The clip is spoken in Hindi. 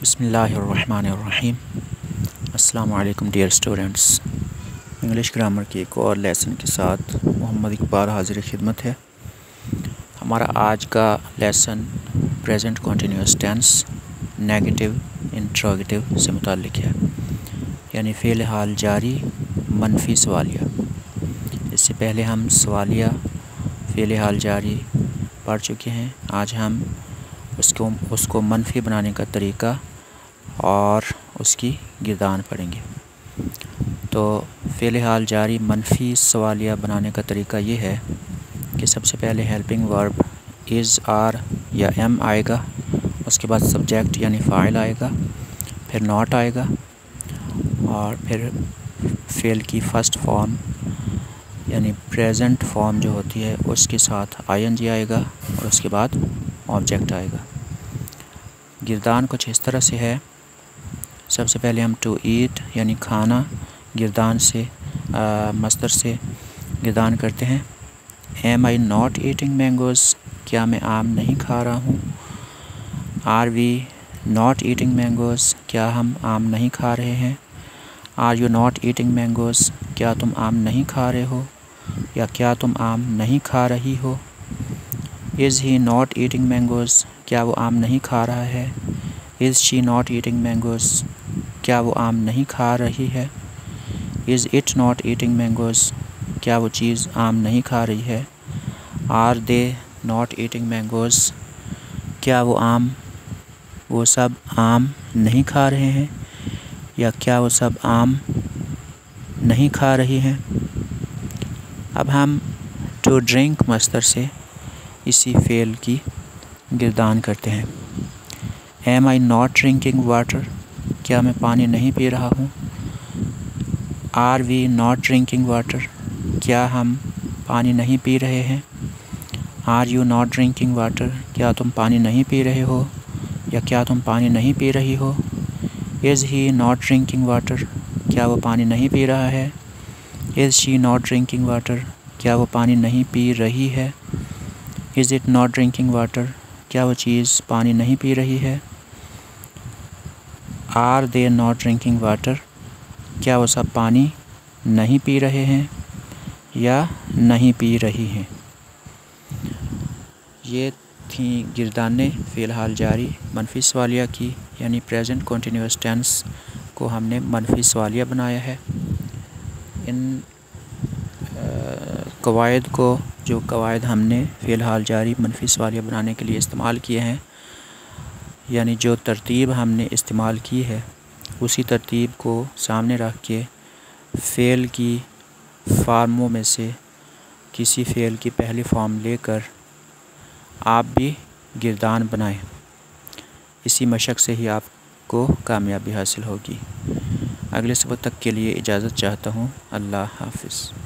बिस्मिल्लाहिर्रहमानिर्रहीम। अस्सलाम वालेकुम डियर स्टूडेंट्स। इंग्लिश ग्रामर के एक और लेसन के साथ मोहम्मद इकबाल हाज़िर खिदमत है। हमारा आज का lesson present continuous tense negative interrogative से मुताल्लिक़ है, यानी फ़ेल हाल जारी मनफी सवालिया। इससे पहले हम सवालिया फ़ेल हाल जारी पढ़ चुके हैं। आज हम उसको मनफी बनाने का तरीका और उसकी गिरदान पढ़ेंगे। तो फ़ेल हाल जारी मनफी सवालिया बनाने का तरीका ये है कि सबसे पहले हेल्पिंग वर्ब इज़ आर या एम आएगा, उसके बाद सब्जेक्ट यानी फ़ाइल आएगा, फिर नॉट आएगा और फिर फ़ेल की फ़र्स्ट फॉर्म यानी प्रेजेंट फॉर्म जो होती है उसके साथ आईएनजी आएगा और उसके बाद ऑब्जेक्ट आएगा। गिरदान कुछ इस तरह से है। सबसे पहले हम टू ईट यानी खाना गिरदान से मस्दर से गिरदान करते हैं। Am I not eating mangoes, क्या मैं आम नहीं खा रहा हूँ। Are we not eating mangoes, क्या हम आम नहीं खा रहे हैं। Are you not eating mangoes, क्या तुम आम नहीं खा रहे हो या क्या तुम आम नहीं खा रही हो। Is he not eating mangoes, क्या वो आम नहीं खा रहा है। Is she not eating mangoes, क्या वो आम नहीं खा रही है। Is it not eating mangoes, क्या वो चीज़ आम नहीं खा रही है। Are they not eating mangoes, क्या वो सब आम नहीं खा रहे हैं या क्या वो सब आम नहीं खा रही हैं। अब हम टू ड्रिंक मस्दर से इसी फ़ेल की गिरदान करते हैं। Am I not drinking water, क्या मैं पानी नहीं पी रहा हूँ। Are we not drinking water, क्या हम पानी नहीं पी रहे हैं। Are you not drinking water, क्या तुम पानी नहीं पी रहे हो या क्या तुम पानी नहीं पी रही हो। Is he not drinking water, क्या वो पानी नहीं पी रहा है। Is she not drinking water, क्या वो पानी नहीं पी रही है। Is it not drinking water, क्या वो चीज़ पानी नहीं पी रही है। Are they not drinking water, क्या वो सब पानी नहीं पी रहे हैं या नहीं पी रही हैं। ये थी गिरदाने फ़ेल हाल जारी मनफी सवालिया की, यानी प्रेजेंट कंटिन्यूअस टेंस को हमने मनफी सवालिया बनाया है। इन कवायद को जो कवायद हमने फ़ेल हाल जारी मनफी सवालिया बनाने के लिए इस्तेमाल किए हैं, यानी जो तरतीब हमने इस्तेमाल की है उसी तरतीब को सामने रख के फ़ेल की फार्मों में से किसी फ़ेल की पहली फॉर्म लेकर आप भी गिरदान बनाएं। इसी मशक से ही आपको कामयाबी हासिल होगी। अगले सबक तक के लिए इजाज़त चाहता हूँ। अल्लाह हाफ़िज़।